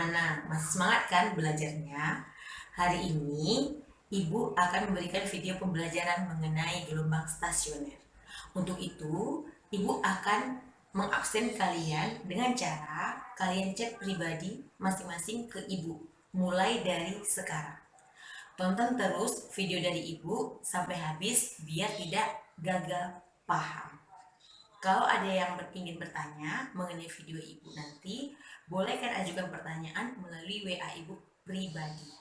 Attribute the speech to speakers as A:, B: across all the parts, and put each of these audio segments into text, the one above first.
A: gimana? Masih semangat kan belajarnya? Hari ini Ibu akan memberikan video pembelajaran mengenai gelombang stasioner. Untuk itu, Ibu akan mengabsen kalian dengan cara kalian chat pribadi masing-masing ke Ibu mulai dari sekarang. Tonton terus video dari Ibu sampai habis biar tidak gagal paham. Kalau ada yang ingin bertanya mengenai video Ibu nanti, boleh kan ajukan pertanyaan melalui WA Ibu pribadi,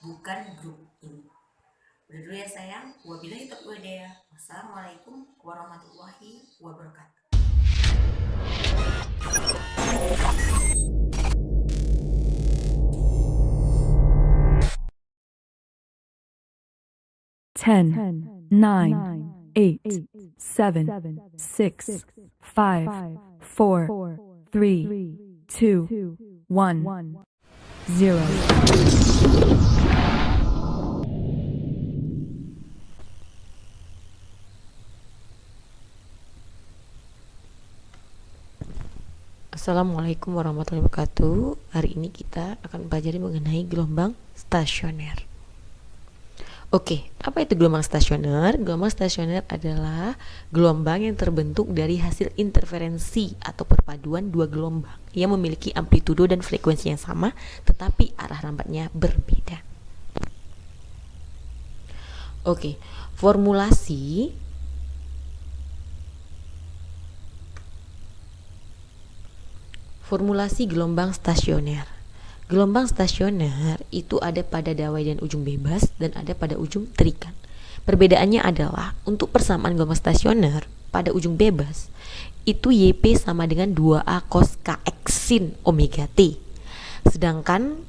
A: bukan grup ini. Udah dulu ya sayang. Wabillahi taufiq hidayah. Wassalamualaikum warahmatullahi wabarakatuh.
B: 10, 9, 8, 7, 6, 5, 4, 3, 2, 1, 0.
C: Assalamualaikum warahmatullahi wabarakatuh. Hari ini kita akan belajar mengenai gelombang stasioner. Oke, apa itu gelombang stasioner? Gelombang stasioner adalah gelombang yang terbentuk dari hasil interferensi atau perpaduan dua gelombang yang memiliki amplitudo dan frekuensi yang sama, tetapi arah lambatnya berbeda. Oke, formulasi gelombang stasioner. Gelombang stasioner itu ada pada dawai dan ujung bebas dan ada pada ujung terikat. Perbedaannya adalah untuk persamaan gelombang stasioner pada ujung bebas itu YP sama dengan 2A cos KX sin omega T. Sedangkan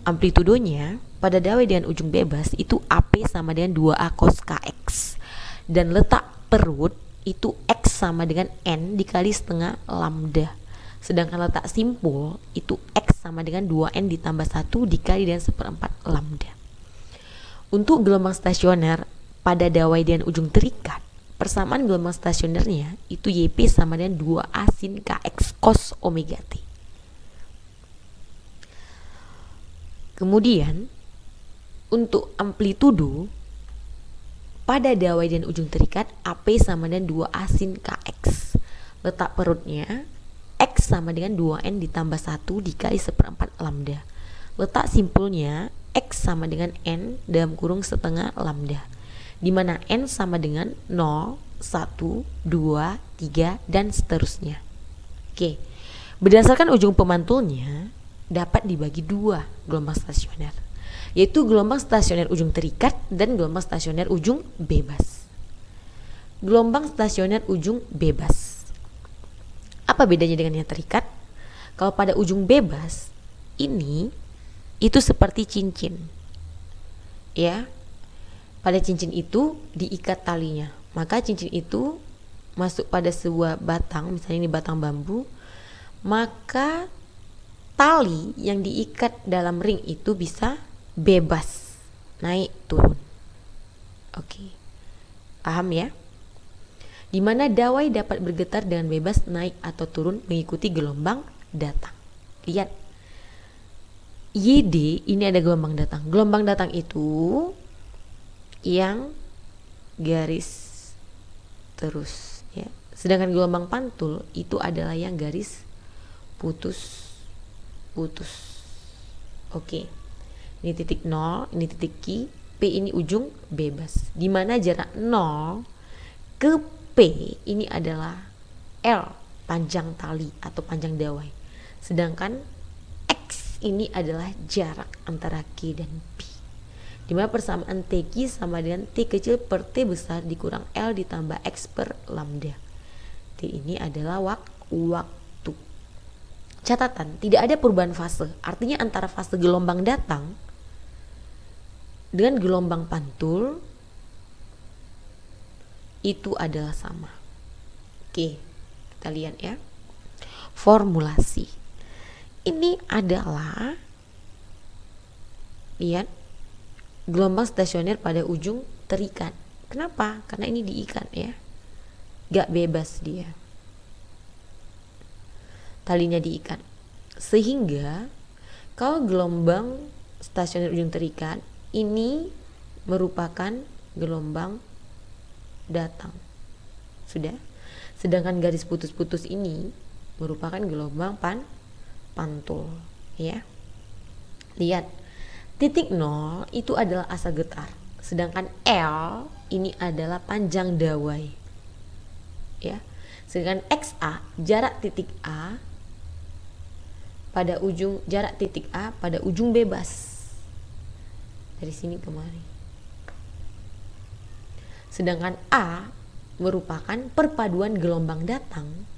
C: amplitudonya pada dawai dan ujung bebas itu AP sama dengan 2A cos KX. Dan letak perut itu X sama dengan N dikali setengah lambda. Sedangkan letak simpul itu X sama dengan 2N ditambah 1 dikali dengan 1/4 lambda. Untuk gelombang stasioner pada dawai dan ujung terikat, persamaan gelombang stasionernya itu YP sama dengan 2A sin KX cos omega T. Kemudian, untuk amplitudo pada dawai dan ujung terikat AP sama dengan 2A sin KX. Letak perutnya X sama dengan 2N ditambah 1 dikali 1/4 lambda. Letak simpulnya X sama dengan N dalam kurung setengah lambda, di mana N sama dengan 0, 1, 2, 3, dan seterusnya. Oke, berdasarkan ujung pemantulnya dapat dibagi dua gelombang stasioner, yaitu gelombang stasioner ujung terikat dan gelombang stasioner ujung bebas. Gelombang stasioner ujung bebas, apa bedanya dengan yang terikat? Kalau pada ujung bebas ini itu seperti cincin, ya. Pada cincin itu diikat talinya, maka cincin itu masuk pada sebuah batang, misalnya ini batang bambu, maka tali yang diikat dalam ring itu bisa bebas naik turun. Oke, paham ya? Di mana dawai dapat bergetar dengan bebas naik atau turun mengikuti gelombang datang. Lihat, YD ini ada gelombang datang. Gelombang datang itu yang garis terus, ya. Sedangkan gelombang pantul itu adalah yang garis putus. Oke, ini titik 0, ini titik Q, P ini ujung bebas. Di mana jarak 0 ke P ini adalah L, panjang tali atau panjang dawai. Sedangkan X ini adalah jarak antara Q dan P. Di mana persamaan TQ sama dengan T kecil per T besar dikurang L ditambah X per lambda. T ini adalah waktu. Catatan, tidak ada perubahan fase. Artinya antara fase gelombang datang dengan gelombang pantul itu adalah sama. Oke, kita lihat ya. Formulasi. Ini adalah, lihat, gelombang stasioner pada ujung terikat. Kenapa? Karena ini diikat ya. Gak bebas dia. Talinya diikat. Sehingga kalau gelombang stasioner ujung terikat ini merupakan gelombang datang. Sudah. Sedangkan garis putus-putus ini merupakan gelombang pantul, ya. Lihat, titik 0 itu adalah asa getar, sedangkan L ini adalah panjang dawai, ya. Sedangkan XA jarak titik A pada ujung bebas dari sini kemari. Sedangkan A merupakan perpaduan gelombang datang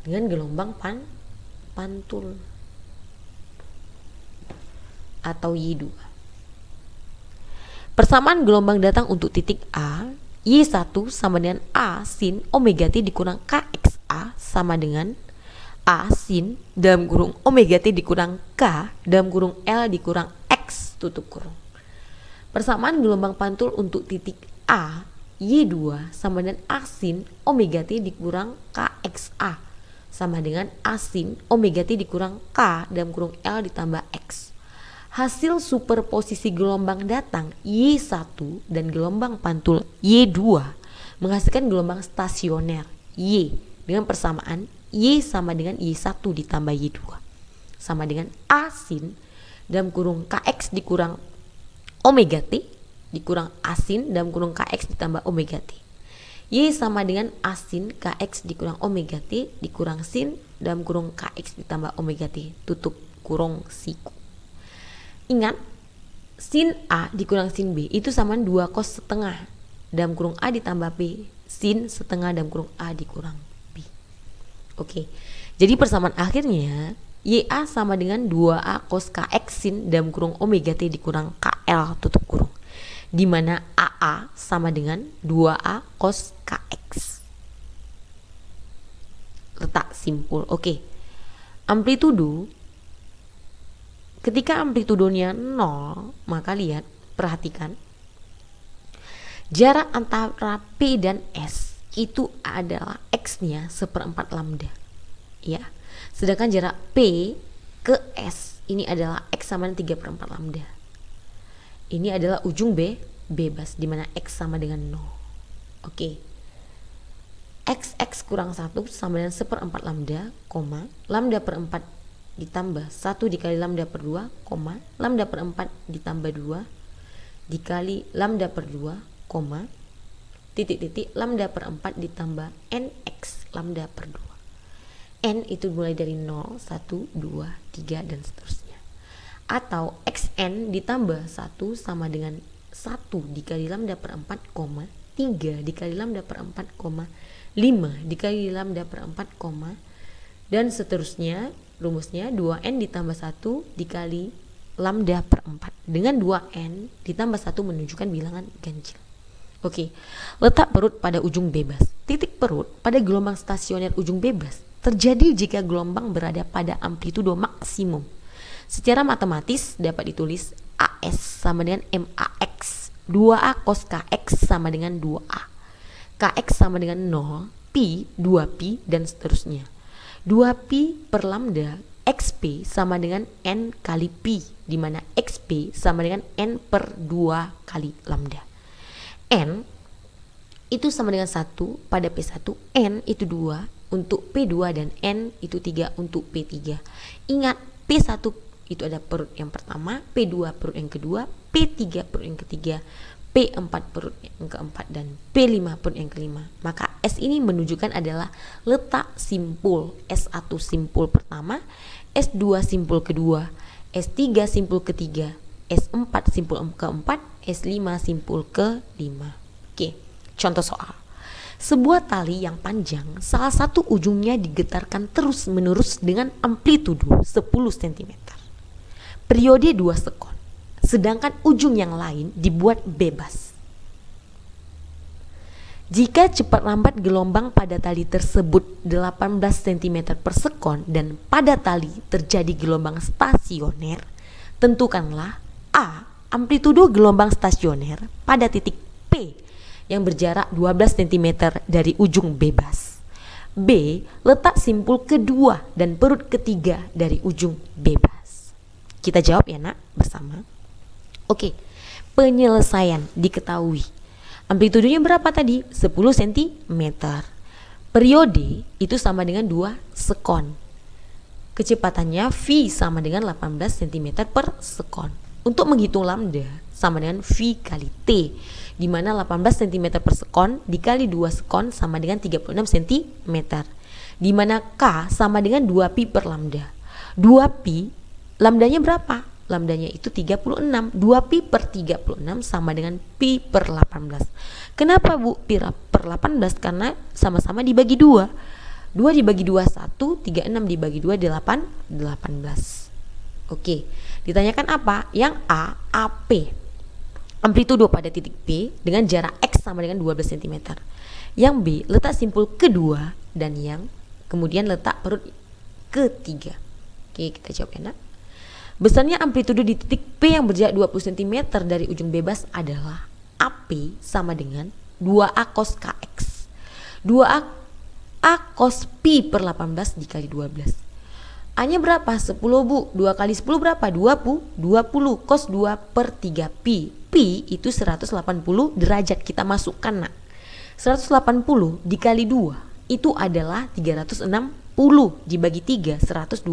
C: dengan gelombang pantul atau Y2. Persamaan gelombang datang untuk titik A, Y1 sama dengan A sin omega T dikurang KXA sama dengan A sin dalam kurung omega T dikurang K dalam kurung L dikurang X tutup kurung. Persamaan gelombang pantul untuk titik A, Y2 sama dengan A sin omega T dikurang KXA sama dengan A sin omega T dikurang K dalam kurung L ditambah X. Hasil superposisi gelombang datang Y1 dan gelombang pantul Y2 menghasilkan gelombang stasioner Y dengan persamaan Y sama dengan Y1 ditambah Y2 sama dengan A sin dalam kurung KX dikurang omega T dikurang A sin dalam kurung KX ditambah omega T. Y sama dengan A sin KX dikurang omega T dikurang sin dalam kurung KX ditambah omega T tutup kurung siku. Ingat, sin A dikurang sin B itu sama 2 cos setengah dalam kurung A ditambah B sin setengah dalam kurung A dikurang B. Oke, jadi persamaan akhirnya YA sama dengan 2A cos KX sin dalam kurung omega T dikurang KL tutup kurung, di mana AA sama dengan 2A cos KX. Letak simpul. Oke, amplitudo. Ketika amplitudonya 0, maka lihat, perhatikan. Jarak antara P dan S itu adalah X-nya 1/4 lambda. Ya. Sedangkan jarak P ke S ini adalah X sama dengan 3/4 lambda. Ini adalah ujung bebas di mana X sama dengan 0. Oke. X kurang 1 sama dengan 1/4 lambda, lambda per 4 ditambah 1 dikali lambda per 2, lambda per 4 ditambah 2 dikali lambda per 2, titik-titik lambda per 4 ditambah nx lambda per 2. N itu mulai dari 0, 1, 2, 3 dan seterusnya. Atau xn ditambah 1 sama dengan 1 dikali lambda per 4, 3 dikali lambda per 4, 5 dikali lambda per 4, dan seterusnya. Rumusnya 2n ditambah 1 dikali lambda per 4. Dengan 2n ditambah 1 menunjukkan bilangan ganjil. Oke, letak perut pada ujung bebas. Titik perut pada gelombang stasioner ujung bebas terjadi jika gelombang berada pada amplitudo maksimum. Secara matematis dapat ditulis AS sama dengan MAX, 2A cos KX sama dengan 2A. KX sama dengan 0, Pi 2Pi dan seterusnya. 2Pi per lambda XP sama dengan N kali Pi, di mana XP sama dengan N per 2 kali lambda. N itu sama dengan 1 pada P1, N itu 2 untuk P2 dan N itu 3 untuk P3. Ingat, P1 itu ada perut yang pertama, P2 perut yang kedua, P3 perut yang ketiga, P4 perut yang keempat, dan P5 perut yang kelima. Maka S ini menunjukkan adalah letak simpul. S1 simpul pertama, S2 simpul kedua, S3 simpul ketiga, S4 simpul keempat, S5 simpul kelima. Oke, contoh soal. Sebuah tali yang panjang, salah satu ujungnya digetarkan terus-menerus dengan amplitudo 10 cm. Periode 2 sekon. Sedangkan ujung yang lain dibuat bebas. Jika cepat lambat gelombang pada tali tersebut 18 cm per sekon dan pada tali terjadi gelombang stasioner, tentukanlah A. Amplitudo gelombang stasioner pada titik P yang berjarak 12 cm dari ujung bebas. B. Letak simpul kedua dan perut ketiga dari ujung bebas. Kita jawab ya nak bersama. Oke, penyelesaian diketahui. Amplitudonya berapa tadi? 10 cm. Periode itu sama dengan 2 sekon. Kecepatannya V sama dengan 18 cm per sekon. Untuk menghitung lambda sama dengan V kali T, di mana 18 cm per sekon dikali 2 sekon sama dengan 36 cm, di mana K sama dengan 2pi per lambda. 2pi, lambdanya berapa? Lambdanya itu 36. 2pi per 36 sama dengan pi per 18. Kenapa Bu pi per 18? Karena sama-sama dibagi 2. 2 dibagi 2 1, 36 dibagi 2 8, 18. Oke, ditanyakan apa? Yang A, AP. Amplitudo pada titik P dengan jarak X sama dengan 12 cm. Yang B, letak simpul kedua, dan yang kemudian letak perut ketiga. Oke, kita jawab ya nak. Besarnya amplitudo di titik P yang berjarak 20 cm dari ujung bebas adalah AP sama dengan 2A cos KX. 2A cos pi per 18 dikali 12. A-nya berapa? 10 Bu. 2 kali 10 berapa? 20. 20 cos 2 per 3 pi. Pi itu 180 derajat, kita masukkan nak. 180 dikali 2 itu adalah 360 dibagi 3, 120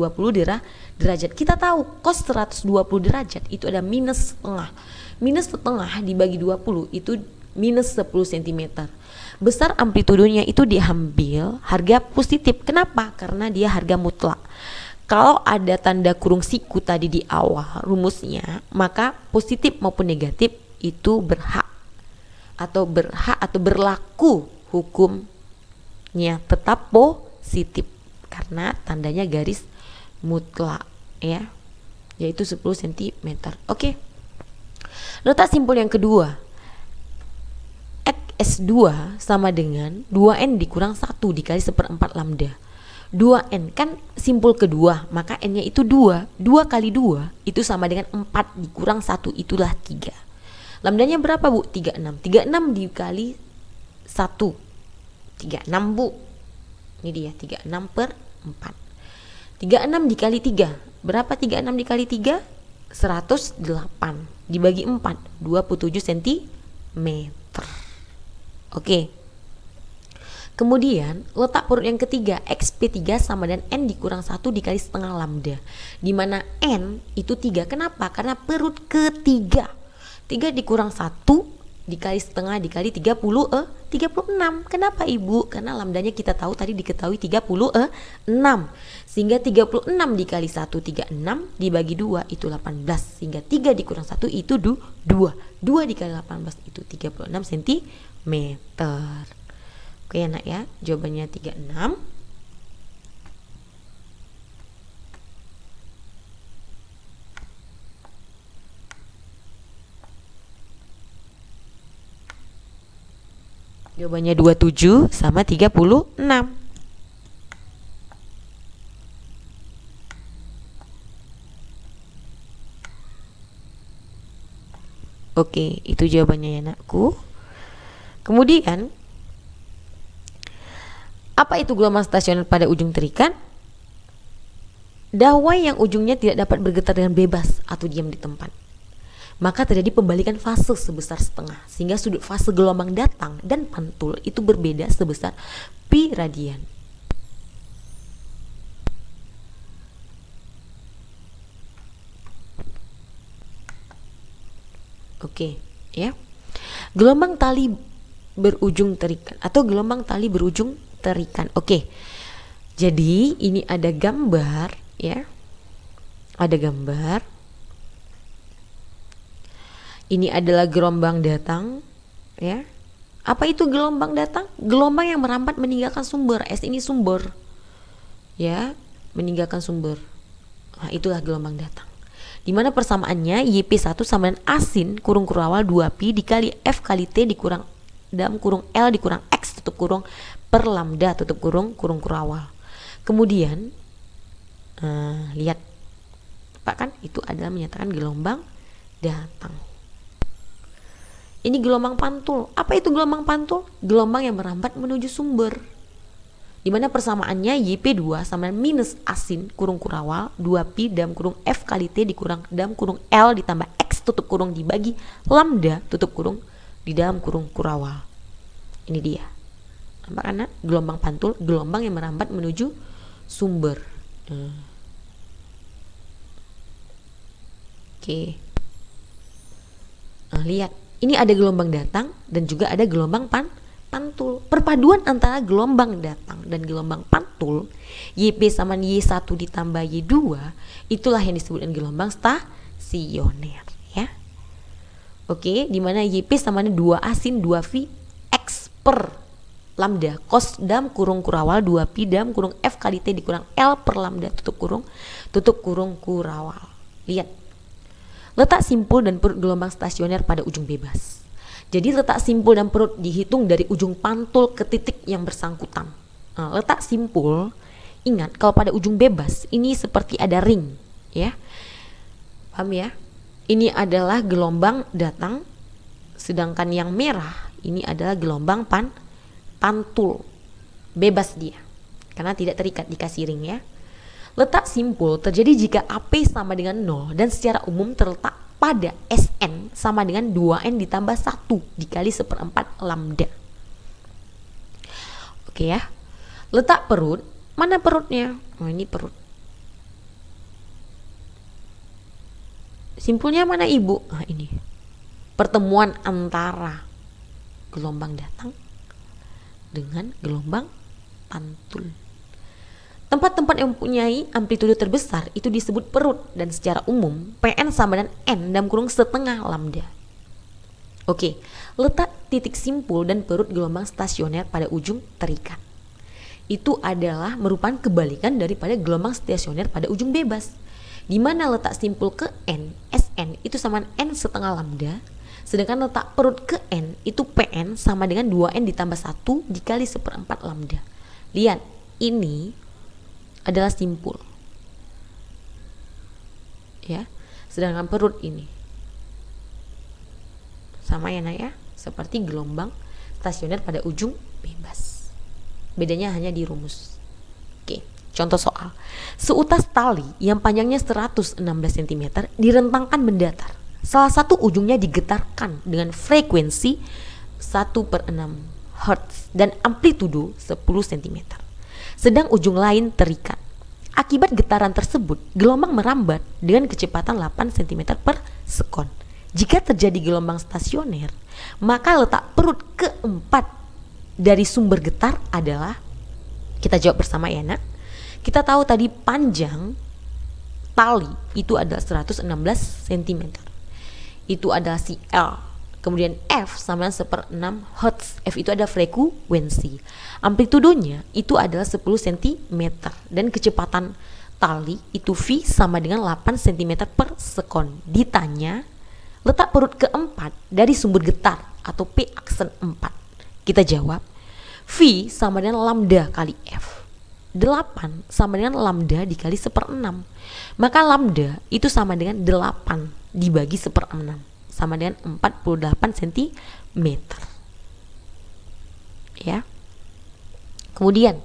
C: derajat. Kita tahu cos 120 derajat itu ada minus setengah. Minus setengah dibagi 20 itu minus 10 cm. Besar amplitudonya itu diambil harga positif. Kenapa? Karena dia harga mutlak. Kalau ada tanda kurung siku tadi di awal rumusnya, maka positif maupun negatif itu berhak atau berlaku hukumnya tetap positif karena tandanya garis mutlak ya, yaitu 10 cm. Oke. Letak simpul yang kedua. S2 sama dengan 2N dikurang 1 dikali 1/4 lambda. 2N kan simpul kedua, maka N-nya itu 2. 2 kali 2 itu sama dengan 4 dikurang 1, itulah 3. Lambdanya berapa Bu? 36. 36 dikali 1. 36 Bu. Ini dia 36 per 4. 36 dikali 3. Berapa 36 dikali 3? 108 dibagi 4, 27 cm. Oke. Kemudian letak perut yang ketiga, XP3 sama dengan N dikurang 1 dikali setengah lambda, di mana N itu 3. Kenapa? Karena perut ketiga. 3 dikurang 1 dikali setengah dikali 36. Kenapa Ibu? Karena lambdanya kita tahu tadi diketahui 36. Sehingga 36 dikali 1 36 dibagi 2 itu 18. Sehingga 3 dikurang 1 itu 2. 2 dikali 18 itu 36 cm. Oke ya nak ya, jawabannya 36. Jawabannya 27 sama 36. Oke, itu jawabannya ya nakku. Kemudian apa itu gelombang stasioner pada ujung terikat? Dawai yang ujungnya tidak dapat bergetar dengan bebas atau diam di tempat. Maka terjadi pembalikan fase sebesar setengah, sehingga sudut fase gelombang datang dan pantul itu berbeda sebesar pi radian. Oke, ya. Gelombang tali berujung terikat atau gelombang tali berujung terikat. Oke. Jadi ini ada gambar ya. Ada gambar. Ini adalah gelombang datang ya. Apa itu gelombang datang? Gelombang yang merambat meninggalkan sumber. S ini sumber. Ya, meninggalkan sumber. Nah, itulah gelombang datang. Di mana persamaannya YP1 sama dengan asin kurung kurawal 2pi dikali F kali T dikurang dalam kurung L dikurang X tutup kurung per lambda tutup kurung kurawal. Kemudian lihat Pak kan itu adalah menyatakan gelombang datang. Ini gelombang pantul. Apa itu gelombang pantul? Gelombang yang merambat menuju sumber. Di mana persamaannya YP2 sama minus asin kurung kurawal 2pi dalam kurung F kali T dikurang dalam kurung L ditambah X tutup kurung dibagi lambda tutup kurung di dalam kurung kurawal. Ini dia. Nampak kan? Gelombang pantul, gelombang yang merambat menuju sumber. Oke. Nah, lihat. Ini ada gelombang datang dan juga ada gelombang pantul. Perpaduan antara gelombang datang dan gelombang pantul, YP sama Y1 ditambah Y2, itulah yang disebut dengan gelombang stasioner, ya. Oke, di mana YP sama 2A sin 2V X per lambda cos dalam kurung kurawal 2pi dalam kurung F kali T dikurang L per lambda tutup kurung kurawal. Lihat. Letak simpul dan perut gelombang stasioner pada ujung bebas. Jadi letak simpul dan perut dihitung dari ujung pantul ke titik yang bersangkutan. Nah, letak simpul, ingat kalau pada ujung bebas ini seperti ada ring, ya. Paham ya? Ini adalah gelombang datang, sedangkan yang merah ini adalah gelombang pantul. Bebas dia, karena tidak terikat dikasih ring, ya. Letak simpul terjadi jika AP sama dengan 0 dan secara umum terletak pada Sn sama dengan 2n ditambah 1 dikali 1/4 lambda. Oke ya. Letak perut, mana perutnya? Oh, ini perut. Simpulnya mana ibu? Nah, ini. Pertemuan antara gelombang datang dengan gelombang pantul. Tempat-tempat yang mempunyai amplitudo terbesar itu disebut perut dan secara umum Pn sama dengan N dalam kurung setengah lambda. Oke, letak titik simpul dan perut gelombang stasioner pada ujung terikat. Itu adalah merupakan kebalikan daripada gelombang stasioner pada ujung bebas. Di mana letak simpul ke N, Sn itu sama dengan N setengah lambda, sedangkan letak perut ke N itu Pn sama dengan 2N ditambah 1 dikali 1/4 lambda. Lihat, ini adalah simpul, ya, sedangkan perut ini sama ya nak ya, seperti gelombang stasioner pada ujung bebas, bedanya hanya di rumus. Oke, contoh soal. Seutas tali yang panjangnya 116 cm direntangkan mendatar, salah satu ujungnya digetarkan dengan frekuensi 1/6 Hz dan amplitudo 10 cm. Sedang ujung lain terikat. Akibat getaran tersebut, gelombang merambat dengan kecepatan 8 cm per sekon. Jika terjadi gelombang stasioner, maka letak perut keempat dari sumber getar adalah, kita jawab bersama ya nak. Kita tahu tadi panjang tali itu adalah 116 cm. Itu adalah si L. Kemudian F sama dengan 1/6 Hz. F itu ada frekuensi. Amplitudonya itu adalah 10 cm. Dan kecepatan tali itu V sama dengan 8 cm per sekon. Ditanya, letak perut keempat dari sumber getar atau P aksen 4. Kita jawab, V sama dengan lambda kali F. 8 sama dengan lambda dikali 1/6. Maka lambda itu sama dengan 8 dibagi 1/6. Sama dengan 48 cm. Ya. Kemudian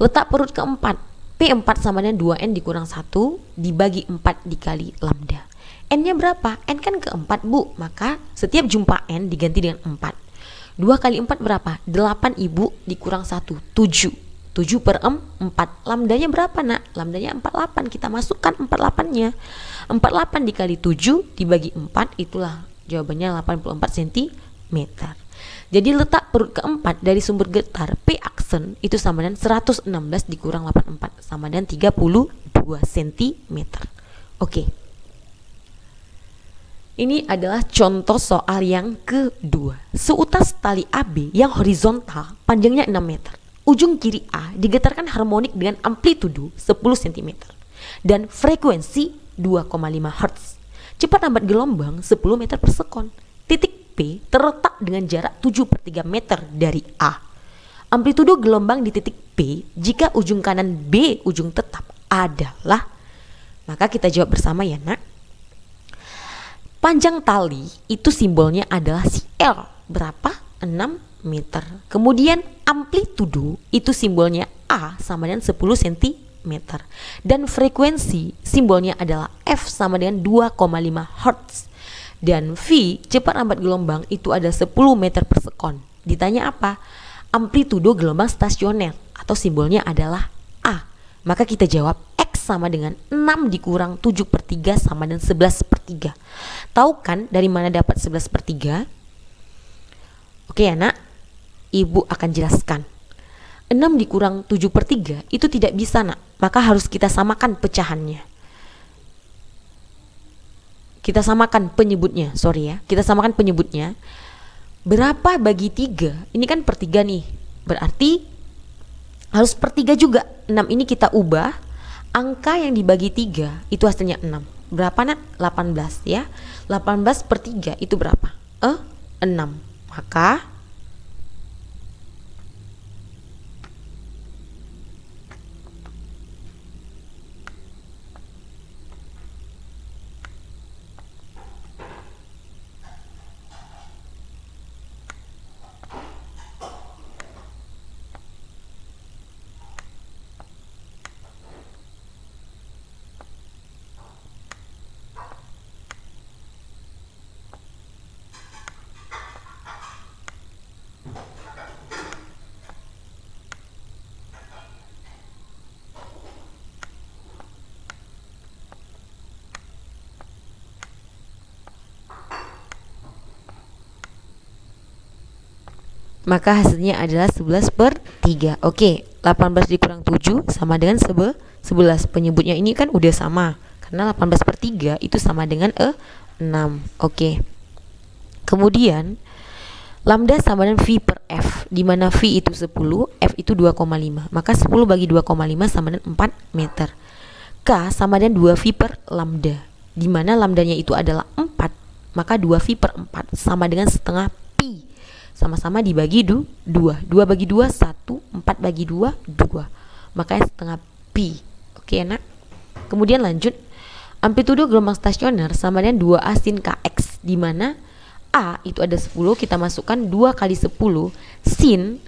C: letak perut keempat, P4 sama dengan 2N dikurang 1 dibagi 4 dikali lambda. N-nya berapa? N kan keempat bu, maka setiap jumpa N diganti dengan 4. 2 kali 4 berapa? 8 ibu dikurang 1, 7. 7/4. Lambdanya berapa nak? Lambdanya 48. Kita masukkan 48-nya. 48 dikali 7 dibagi 4, itulah jawabannya 84 cm. Jadi letak perut keempat dari sumber getar P aksen itu sama dengan 116 dikurang 84 sama dengan 32 cm. Oke. Ini adalah contoh soal yang kedua. Seutas tali AB yang horizontal panjangnya 6 meter. Ujung kiri A digetarkan harmonik dengan amplitudo 10 cm dan frekuensi 2,5 Hz. Cepat lambat gelombang 10 meter per sekon. Titik P terletak dengan jarak 7/3 meter dari A. Amplitudo gelombang di titik P jika ujung kanan B ujung tetap adalah, maka kita jawab bersama ya nak. Panjang tali itu simbolnya adalah si L. Berapa? 6 meter. Kemudian amplitudo itu simbolnya A sama dengan 10 cm. Dan frekuensi simbolnya adalah F sama dengan 2,5 Hz. Dan V, cepat lambat gelombang, itu ada 10 meter per sekon. Ditanya apa? Amplitudo gelombang stasioner atau simbolnya adalah A. Maka kita jawab X sama dengan 6 dikurang 7/3 sama dengan 11/3. Tahu kan dari mana dapat 11/3? Oke ya nak, ibu akan jelaskan. 6 dikurang 7/3 itu tidak bisa nak, maka harus kita samakan pecahannya. Kita samakan penyebutnya, kita samakan penyebutnya. Berapa bagi 3? Ini kan per 3 nih, berarti harus per 3 juga. 6 ini kita ubah, angka yang dibagi 3 itu hasilnya 6. Berapa nak? 18 ya. 18/3 itu berapa? 6. Maka hasilnya adalah 11/3. Oke, 18 dikurang 7 sama dengan 11. Penyebutnya ini kan udah sama, karena 18/3 itu sama dengan 6. Oke. Kemudian lambda sama dengan V per F, di mana V itu 10, F itu 2,5. Maka 10 bagi 2,5 sama dengan 4 meter. K sama dengan 2V per lambda, di mana lambdanya itu adalah 4. Maka 2V per 4 sama dengan setengah pi. Sama-sama dibagi 2. 2 bagi 2 1, 4 bagi 2 2. Makanya setengah pi. Oke nak. Kemudian lanjut. Amplitudo gelombang stasioner sama dengan 2A sin Kx, di mana A itu ada 10, kita masukkan 2 kali 10 sin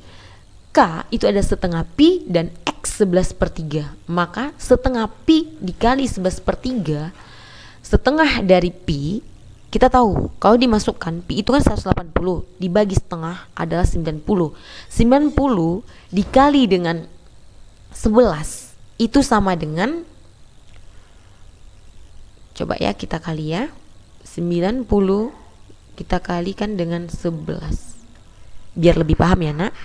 C: K itu ada setengah pi dan X 11/3. Maka setengah pi dikali 11/3, setengah dari pi. Kita tahu kalau dimasukkan pi itu kan 180, dibagi setengah adalah 90. 90 dikali dengan 11 itu sama dengan, coba ya kita kali ya, 90 kita kalikan dengan 11 biar lebih paham ya nak.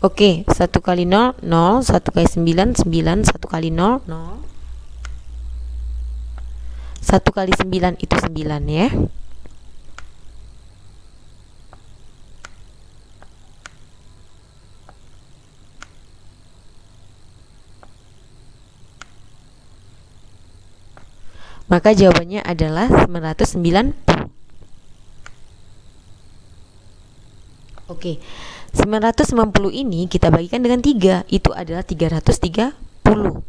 C: Oke, 1 kali 0, 0, 1 kali 9, 9, 1 kali 0, 0. 1 kali 9 itu 9 ya. Maka jawabannya adalah 990. Oke. 990 ini kita bagikan dengan 3, itu adalah 330.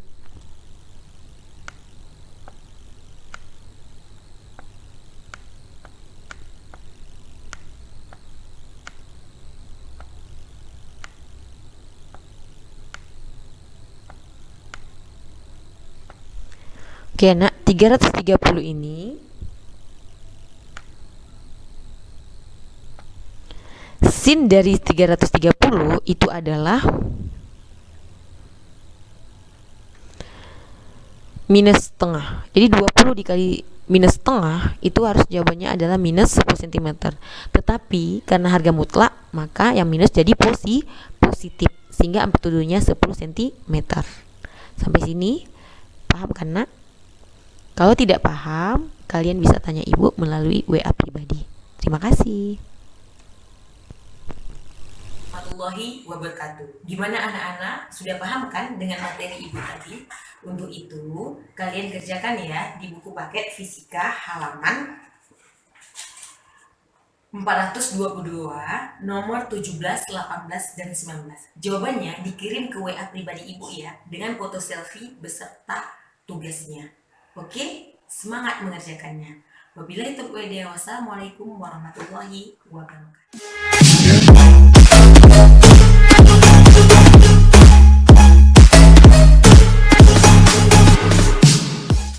C: Oke nak, 330 ini sin dari 330 itu adalah minus setengah. Jadi 20 dikali minus setengah itu harus jawabannya adalah minus 10 cm. Tetapi karena harga mutlak, maka yang minus jadi positif, sehingga amplitudonya 10 cm. Sampai sini paham kan nak? Kalau tidak paham, kalian bisa tanya ibu melalui WA pribadi. Terima kasih.
A: warahmatullahi wabarakatuh. Gimana anak-anak? Sudah paham kan dengan materi ibu tadi? Untuk itu, kalian kerjakan ya di buku paket fisika halaman 422, nomor 17, 18, dan 19. Jawabannya dikirim ke WA pribadi ibu ya, dengan foto selfie beserta tugasnya. Oke? Semangat mengerjakannya. Wabillahi taufiq wal hidayah. Wassalamualaikum warahmatullahi wabarakatuh.